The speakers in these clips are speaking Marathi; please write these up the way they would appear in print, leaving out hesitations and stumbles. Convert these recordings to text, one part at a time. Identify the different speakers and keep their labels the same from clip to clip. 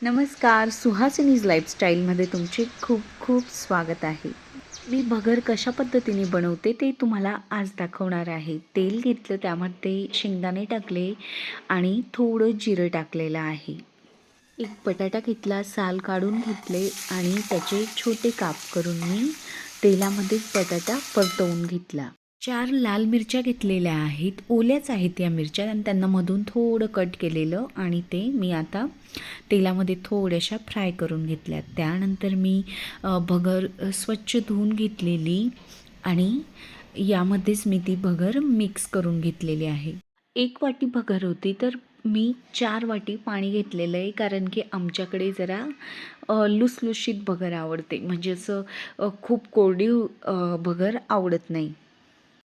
Speaker 1: नमस्कार, सुहासिनीज लाईफस्टाईलमध्ये तुमचे खूप खूप स्वागत आहे. मी भगर कशा पद्धतीने बनवते ते तुम्हाला आज दाखवणार आहे. तेल घेतलं, त्यामध्ये शेंगदाणे टाकले आणि थोडं जिरं टाकलेलं आहे. एक बटाटा घेतला, साल काढून घेतले आणि त्याचे छोटे काप करून मी तेलामध्येच बटाटा परतवून घेतला. 4 लाल मिरच्या घेतलेल्या आहेत, ओल्याच आहेत या मिरच्या आणि त्यांना मधून थोडं कट केलेलं आणि ते मी आता तेलामध्ये थोड्याशा फ्राय करून घेतल्या. त्यानंतर मी भगर स्वच्छ धुवून घेतलेली आणि यामध्येच मी ती भगर मिक्स करून घेतलेली आहे. 1 वाटी भगर होती तर मी 4 वाटी पाणी घेतलेलं आहे, कारण की आमच्याकडे जरा लुसलुशीत भगर आवडते, म्हणजे असं खूप कोरडी भगर आवडत नाही.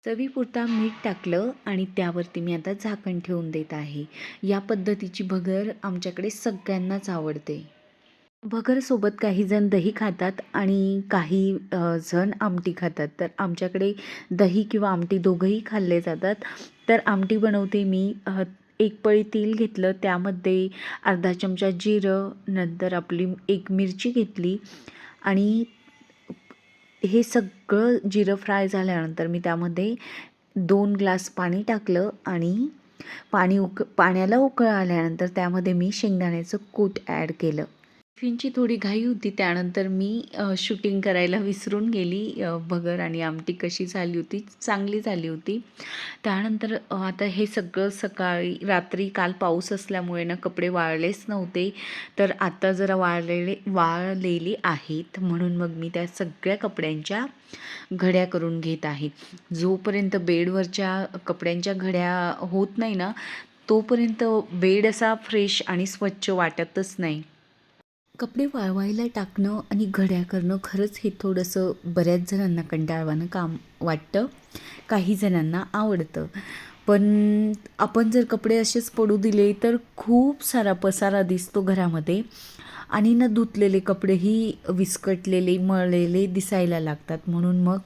Speaker 1: चवीपुरता मीठ टाकलं आणि त्यावरती मी आता झाकण ठेवून देत आहे. या पद्धतीची भगर आमच्याकडे सगळ्यांनाच आवडते. भगरसोबत काही जण दही खातात आणि काही जण आमटी खातात. तर आमच्याकडे दही किंवा आमटी दोघंही खाल्ले जातात. तर आमटी बनवते मी. 1 पळी तेल घेतलं, त्यामध्ये अर्धा चमचा जिरं, नंतर आपली 1 मिरची घेतली आणि हे सगळं जिरं फ्राय झाल्यानंतर मी त्यामध्ये 2 ग्लास पाणी टाकलं आणि पाण्याला उकळ आल्यानंतर त्यामध्ये मी शेंगदाण्याचं कूट ॲड केलं. टिफिनची थोडी घाई होती, त्यानंतर मी शूटिंग करायला विसरून गेली. भगर आणि आमटी कशी झाली होती, चांगली झाली होती. त्यानंतर आता हे सगळं सकाळी रात्री काल पाऊस असल्यामुळे ना कपडे वाळलेच नव्हते, तर आता जरा वाळलेले आहेत, म्हणून मग मी त्या सगळ्या कपड्यांच्या घड्या करून घेत आहे. जोपर्यंत बेडवरच्या कपड्यांच्या घड्या होत नाही ना, तोपर्यंत बेड असा फ्रेश आणि स्वच्छ वाटतच नाही. कपडे वाळवायला टाकणं आणि घड्या करणं खरंच हे थोडंसं बऱ्याच जणांना कंटाळवाणं काम वाटतं. काही जणांना आवडतं. पण आपण जर कपडे असेच पडू दिले तर खूप सारा पसारा दिसतो घरामध्ये आणि न धुतलेले कपडेही विस्कटलेले, मळलेले दिसायला लागतात. म्हणून मग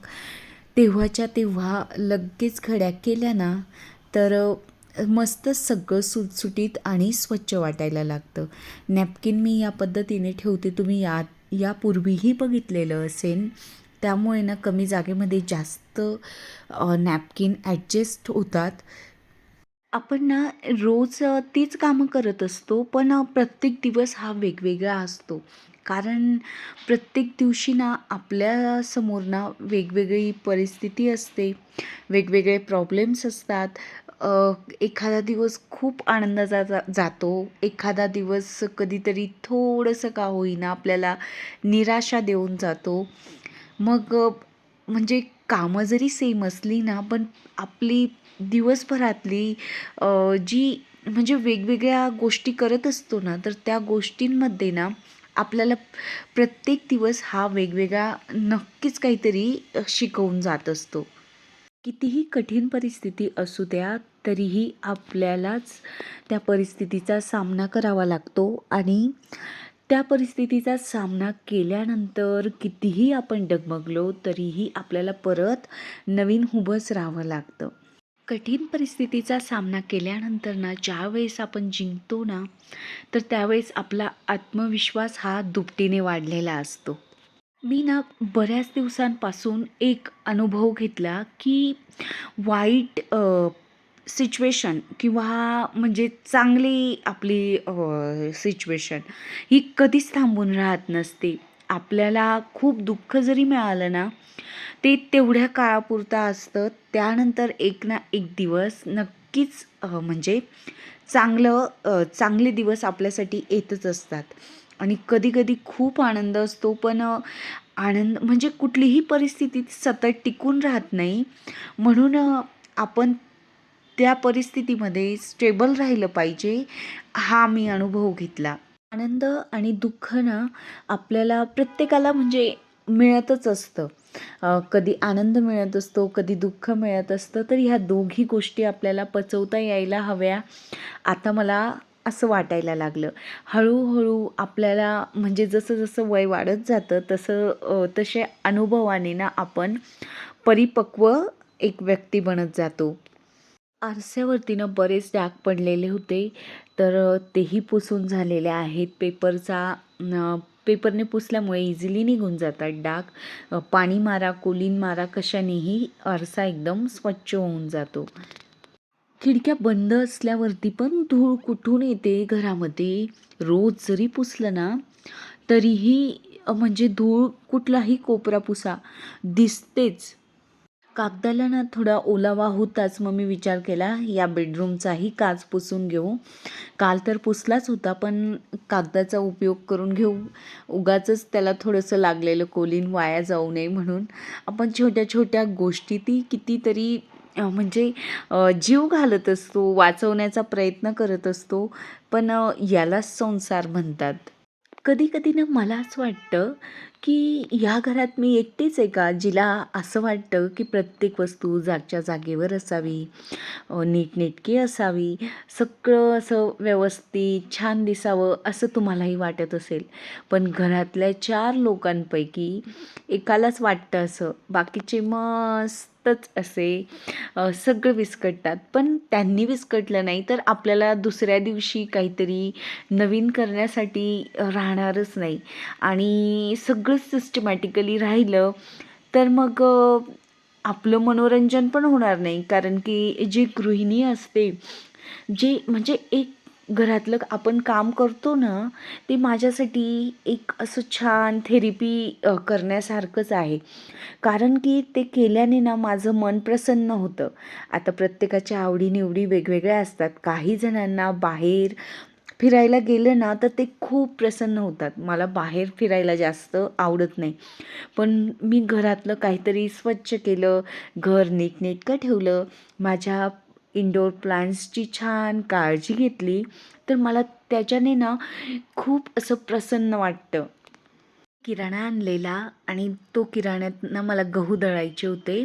Speaker 1: तेव्हाच्या तेव्हा लगेच घड्या केल्या ना तर मस्त सगळं सुटसुटीत आणि स्वच्छ वाटायला लागतं. नॅपकिन मी या पद्धतीने ठेवते. तुम्ही यापूर्वीही बघितलेलं असेल. त्यामुळे ना कमी जागेमध्ये जास्त नॅपकिन ॲडजस्ट होतात. आपण ना रोज तीच कामं करत असतो, पण प्रत्येक दिवस हा वेगवेगळा असतो. कारण प्रत्येक दिवशी ना आपल्यासमोर ना वेगवेगळी परिस्थिती असते, वेगवेगळे प्रॉब्लेम्स असतात. एखादा दिवस खूप आनंदाचा जातो, एखादा दिवस कधीतरी थोडंसं का होईना आपल्याला निराशा देऊन जातो. मग म्हणजे कामं जरी सेम असली ना, पण आपली दिवसभरातली जी म्हणजे वेगवेगळ्या गोष्टी करत असतो ना, तर त्या गोष्टींमध्ये ना आपल्याला प्रत्येक दिवस हा वेगवेगळा नक्कीच काहीतरी शिकवून जात असतो. कितीही कठीण परिस्थिती असू द्या, तरीही आपल्यालाच त्या परिस्थितीचा सामना करावा लागतो आणि त्या परिस्थितीचा सामना केल्यानंतर कितीही आपण डगमगलो तरीही आपल्याला परत नवीन उभंच राहावं लागतं. कठीण परिस्थितीचा सामना केल्यानंतर ना ज्यावेळेस आपण जिंकतो ना, तर त्यावेळेस आपला आत्मविश्वास हा दुपटीने वाढलेला असतो. मी ना बऱ्याच दिवसांपासून एक अनुभव घेतला की वाईट सिच्युएशन किंवा म्हणजे चांगली आपली सिच्युएशन ही कधीच थांबून राहत नसते. आपल्याला खूप दुःख जरी मिळालं ना, ते तेवढ्या काळापुरतं असतं. त्यानंतर एक ना एक दिवस नक्कीच म्हणजे चांगले दिवस आपल्यासाठी येतच असतात आणि कधी-कधी खूप आनंद असतो, पण आनंद म्हणजे कुठलीही परिस्थिती सतत टिकून राहत नाही. म्हणून आपण त्या परिस्थितीमध्ये स्टेबल राहिलं पाहिजे, हा मी अनुभव घेतला. आनंद आणि दुःख ना आपल्याला प्रत्येकाला म्हणजे मिळतच असतं. कधी आनंद मिळत असतो, कधी दुःख मिळत असतं. तर ह्या दोघी गोष्टी आपल्याला पचवता यायला हव्या, आता मला असं वाटायला लागलं. हळूहळू आपल्याला म्हणजे जसं जसं वय वाढत जातं तसे अनुभवाने ना आपण परिपक्व एक व्यक्ती बनत जातो. आरशावरती ना बरेच डाग पडलेले होते, तर तेही पुसून झालेले आहेत. पेपरने पुसल्यामुळे इझिली निघून जातात डाग. पाणी मारा, कोलीन मारा, कशानेही आरसा एकदम स्वच्छ होऊन जातो. खिडक्या बंद असल्यावरती पण धूळ कुठून येते घरामध्ये. रोज जरी पुसलं ना तरीही म्हणजे धूळ कुठलाही कोपरा पुसा दिसतेच. कागदाला ना थोडा ओलावा होताच, मग मी विचार केला या बेडरूमचाही काच पुसून घेऊ. काल तर पुसलाच होता, पण कागदाचा उपयोग करून घेऊ. उगाचच त्याला थोडंसं लागलेलं कोलीन वाया जाऊ नये म्हणून आपण छोट्या छोट्या गोष्टी ती कितीतरी म्हणजे जीव घालत असतो, वाचवण्याचा प्रयत्न करत असतो, पण यालाच संसार म्हणतात. कधी-कधी ना मला असं वाटतं, की ह्या घरात मी एकटीच आहे का, जिला असं वाटतं, की प्रत्येक वस्तू जागच्या जागेवर असावी, नीटनेटकी असावी, सगळं असं व्यवस्थित छान दिसावं असं तुम्हालाही वाटत असेल. पण घरातल्या 4 लोकांपैकी एकालाच वाटतं असं. बाकीचे मस्तच असे सगळं विस्कटतात. पण त्यांनी विस्कटलं नाही तर आपल्याला दुसऱ्या दिवशी काहीतरी नवीन करण्यासाठी राहणारच नाही. आणि सगळं सिस्टमॅटिकली राहिलं तर मग आपलं मनोरंजन पण होणार नाही. कारण की जी गृहिणी असते, जे म्हणजे एक घरातलं आपण काम करतो ना, ते माझ्यासाठी एक असं छान थेरपी करण्यासारखंच आहे. कारण की ते केल्याने ना माझं मन प्रसन्न होतं. आता प्रत्येकाच्या आवडीनिवडी वेगवेगळ्या असतात. काही जणांना बाहेर फिरायला गेलं ना तर ते खूप प्रसन्न होतात. मला बाहेर फिरायला जास्त आवडत नाही. पण मी घरातलं काहीतरी स्वच्छ केलं, घर नीटनेटकं ठेवलं, माझ्या इनडोअर प्लांट्सची छान काळजी घेतली, तर मला त्याच्याने ना खूप असं प्रसन्न वाटतं. किराणा आणलेला आणि तो किराण्यातनं मला गहू दळायचे होते.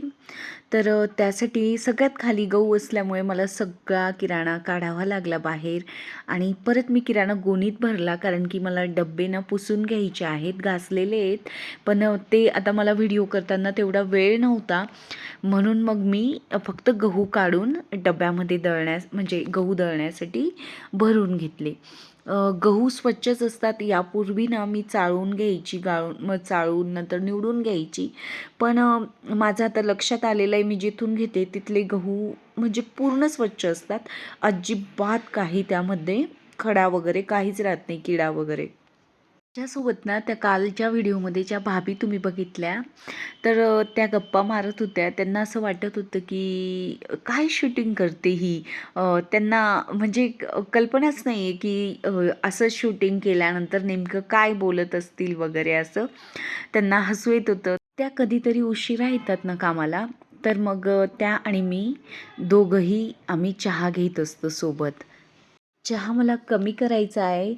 Speaker 1: तर त्यासाठी सगळ्यात खाली गहू असल्यामुळे मला सगळा किराणा काढावा लागला बाहेर आणि परत मी किराणा गोणीत भरला, कारण की मला डब्बे ना पुसून घ्यायचे आहेत, घासलेले आहेत. पण ते आता मला व्हिडिओ करताना तेवढा वेळ नव्हता, म्हणून मग मी फक्त गहू काढून डब्यामध्ये म्हणजे गहू दळण्यासाठी भरून घेतले. गहू स्वच्छच असतात. यापूर्वी ना मी चाळून घ्यायची, गाळून मग चाळून नंतर निवडून घ्यायची. पण माझं आता लक्षात आलेलं आहे, मी जिथून घेते तिथले गहू म्हणजे पूर्ण स्वच्छ असतात. अजिबात काही त्यामध्ये खडा वगैरे काहीच राहत नाही, किडा वगैरे. त्याच्यासोबत ना त्या कालच्या व्हिडिओमध्ये ज्या भाभी तुम्ही बघितल्या, तर त्या गप्पा मारत होत्या. त्यांना असं वाटत होतं की काय शूटिंग करते ही. त्यांना म्हणजे कल्पनाच नाही आहे की असं शूटिंग केल्यानंतर नेमकं काय बोलत असतील वगैरे असं. त्यांना हसू येत होतं. त्या कधीतरी उशिरा येतात ना कामाला, तर मग त्या आणि मी दोघंही आम्ही चहा घेत असतो सोबत. चहा मला कमी करायचा आहे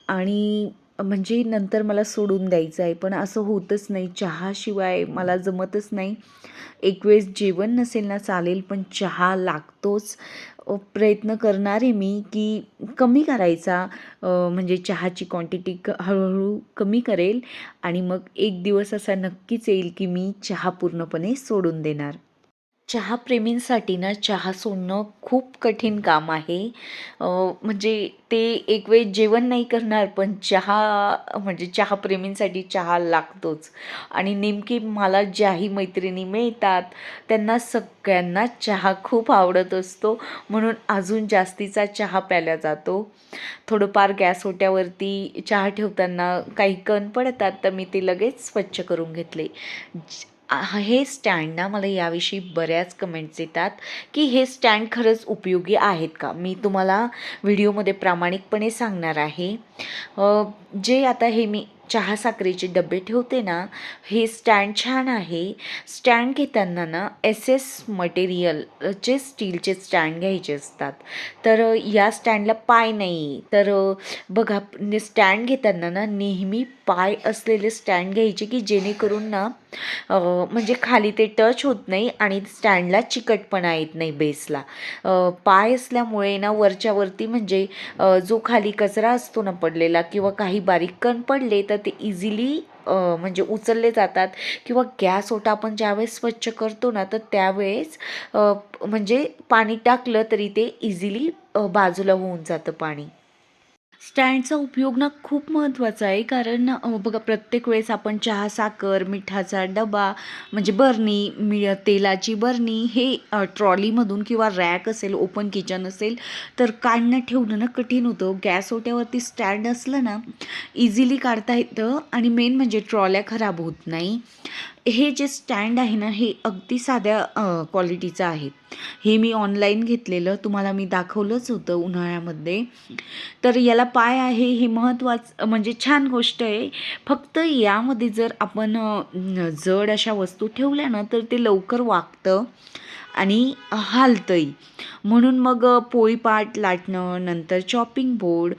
Speaker 1: आणि म्हणजे नंतर मला सोडून द्यायचं आहे, पण असं होतच नाही. चहाशिवाय मला जमतच नाही. एक वेळेस जेवण नसेल ना चालेल, पण चहा लागतोच. प्रयत्न करणार आहे मी की कमी करायचा, म्हणजे चहाची क्वांटिटी हळूहळू कमी करेल आणि मग एक दिवस असा नक्कीच येईल की मी चहा पूर्णपणे सोडून देणार. चहाप्रेमींसाठी ना चहा सोडणं खूप कठीण काम आहे. म्हणजे ते एक वेळ जेवण नाही करणार, पण चहा म्हणजे चहाप्रेमींसाठी चहा लागतोच. आणि नेमकी मला ज्याही मैत्रिणी मिळतात त्यांना सगळ्यांना चहा खूप आवडत असतो, म्हणून अजून जास्तीचा चहा प्यायला जातो. थोडंफार गॅस ओट्यावरती चहा ठेवताना काही कण पडतात, तर मी ते लगेच स्वच्छ करून घेतले. हे स्टँड ना मला याविषयी बऱ्याच कमेंट्स येतात की हे स्टँड खरंच उपयोगी आहेत का. मी तुम्हाला व्हिडिओमध्ये प्रामाणिकपणे सांगणार आहे. जे आता हे मी चहा साखरेचे डबे ठेवते ना, हे स्टँड छान आहे. स्टँड घेताना ना SS मटेरियलचे स्टीलचे स्टँड घ्यायचे असतात. तर या स्टँडला पाय नाही, तर बघा स्टँड घेताना ना नेहमी पाय असलेले स्टँड घ्यायचे की जेणेकरून ना म्हणजे खाली ते टच होत नाही आणि स्टँडला चिकटपणा येत नाही बेसला. पाय असल्यामुळे ना वरच्यावरती म्हणजे जो खाली कचरा असतो ना पडलेला किंवा काही बारीक कण पडले तर ते इझिली म्हणजे उचलले जातात किंवा गॅस ओटा आपण ज्यावेळेस स्वच्छ करतो ना तर त्यावेळेस म्हणजे पाणी टाकलं तरी ते इझिली बाजूला होऊन जातं पाणी. स्टँडचा उपयोग ना खूप महत्त्वाचा आहे कारण बघा प्रत्येक वेळेस आपण चहा, साखर, मिठाचा डबा म्हणजे बरणी, तेलाची बरणी हे ट्रॉलीमधून किंवा रॅक असेल, ओपन किचन असेल तर काढणं ठेवणं ना कठीण होतं. गॅस ओट्यावरती स्टँड असलं ना इझिली काढता येतं आणि मेन म्हणजे ट्रॉल्या खराब होत नाही. हे जे स्टँड आहे ना हे अगदी साध्या क्वालिटीचं आहे. हे मी ऑनलाईन घेतलेलं, तुम्हाला मी दाखवलंच होतं उन्हाळ्यामध्ये. तर याला पाय आहे हे महत्त्वाचं म्हणजे छान गोष्ट आहे. फक्त यामध्ये जर आपण जड अशा वस्तू ठेवल्या ना तर ते लवकर वाकतं आणि हालतंही. म्हणून मग पोळीपाट लाटणं, नंतर चॉपिंग बोर्ड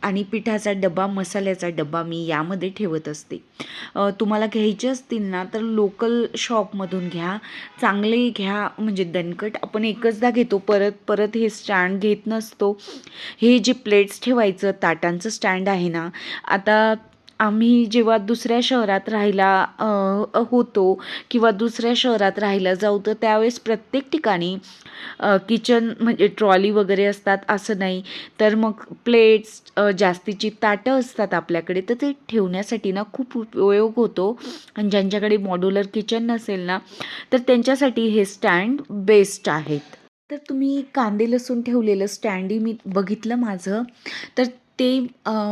Speaker 1: आणि पिठाचा डबा, मसाल्याचा डबा मी यामध्ये ठेवत असते. तुम्हाला घ्यायचे असतील ना तर लोकल शॉपमधून घ्या, चांगले घ्या. म्हणजे दणकट आपण एकचदा घेतो, परत परत हे स्टँड घेत नसतो. हे जे प्लेट्स ठेवायचं ताटांचं स्टँड आहे ना, आता आम्ही जेव्हा दुसऱ्या शहरात राहायला होतो किंवा दुसऱ्या शहरात राहायला जाऊ तर त्यावेळेस प्रत्येक ठिकाणी किचन म्हणजे ट्रॉली वगैरे असतात असं नाही. तर मग प्लेट्स, जास्तीची ताटं असतात आपल्याकडे तर ते ठेवण्यासाठी ना खूप उपयोग होतो. आणि ज्यांच्याकडे मॉड्युलर किचन नसेल ना तर त्यांच्यासाठी हे स्टँड बेस्ट आहेत. तर तुम्ही कांदे लसूण ठेवलेलं स्टँडही मी बघितलं माझं. तर ते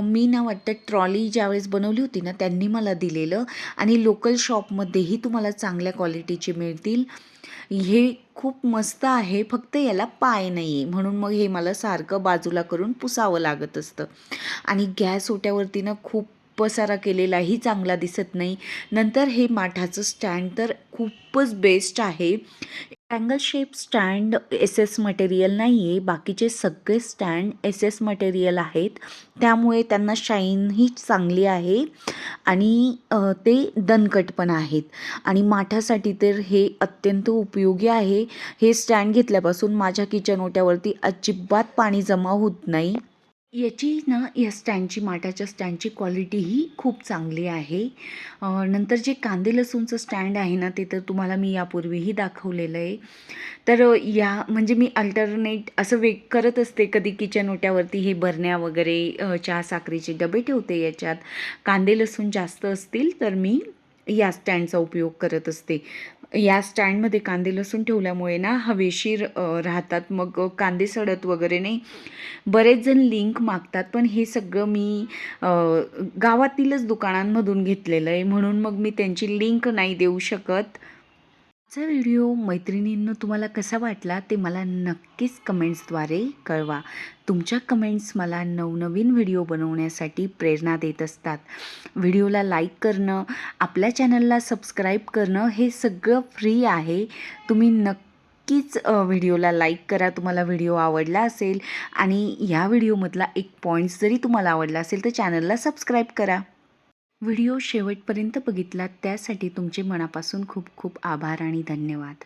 Speaker 1: मी ना वाटतं ट्रॉली ज्यावेळेस बनवली होती ना त्यांनी मला दिलेलं आणि लोकल शॉपमध्येही तुम्हाला चांगल्या क्वालिटीचे मिळतील. हे खूप मस्त आहे, फक्त याला पाय नाही आहे म्हणून मग हे मला सारखं बाजूला करून पुसावं लागत असतं. आणि गॅस ओट्यावरती ना खूप पसारा केलेलाही चांगला दिसत नाही. नंतर हे माठाचं स्टँड तर खूपच बेस्ट आहे. Triangle shape stand S S material नाही आहे, बाकीचे सगळे स्टँड एस एस मटेरियल आहेत. त्यामुळे त्यांना शाईनही चांगली आहे आणि ते दणकट पण आहेत. आणि माठासाठी तर हे अत्यंत उपयोगी आहे. हे स्टँड घेतल्यापासून माझ्या किचन ओट्यावरती अजिबात पाणी जमा होत नाही. याची ना या स्टँडची, माठाच्या स्टँडची क्वालिटीही खूप चांगली आहे. नंतर जे कांदे लसूणचं स्टँड आहे ना ते तर तुम्हाला मी यापूर्वीही दाखवलेलं आहे. तर या म्हणजे मी अल्टरनेट असं करत असते. कधी किचन ओट्यावरती हे बरण्या वगैरे, चहा साखरेचे डबे ठेवते याच्यात. कांदे लसूण जास्त असतील तर मी या स्टँडचा उपयोग करत असते. या स्टँडमध्ये कांदे लसूण ठेवल्यामुळे ना हवेशीर राहतात, मग कांदे सडत वगैरे नाही. बरेच जण लिंक मागतात पण हे सगळं मी गावातीलच दुकानांमधून घेतलेलं आहे म्हणून मग मी त्यांची लिंक नाही देऊ शकत. आजचा व्हिडिओ मैत्रिणींनो तुम्हाला कसा वाटला ते मला नक्कीच कमेंट्सद्वारे कळवा. तुमच्या कमेंट्स मला नवनवीन व्हिडिओ बनवण्यासाठी प्रेरणा देत असतात. व्हिडिओला लाईक करणं, आपल्या चॅनलला सबस्क्राईब करणं हे सगळं फ्री आहे. तुम्ही नक्कीच व्हिडिओला लाईक करा तुम्हाला व्हिडिओ आवडला असेल आणि ह्या व्हिडिओमधला एक पॉईंट्स जरी तुम्हाला आवडला असेल तर चॅनलला सबस्क्राईब करा. व्हिडिओ शेवटपर्यंत बघितलात त्यासाठी तुमचे मनापासून खूप खूप आभार आणि धन्यवाद.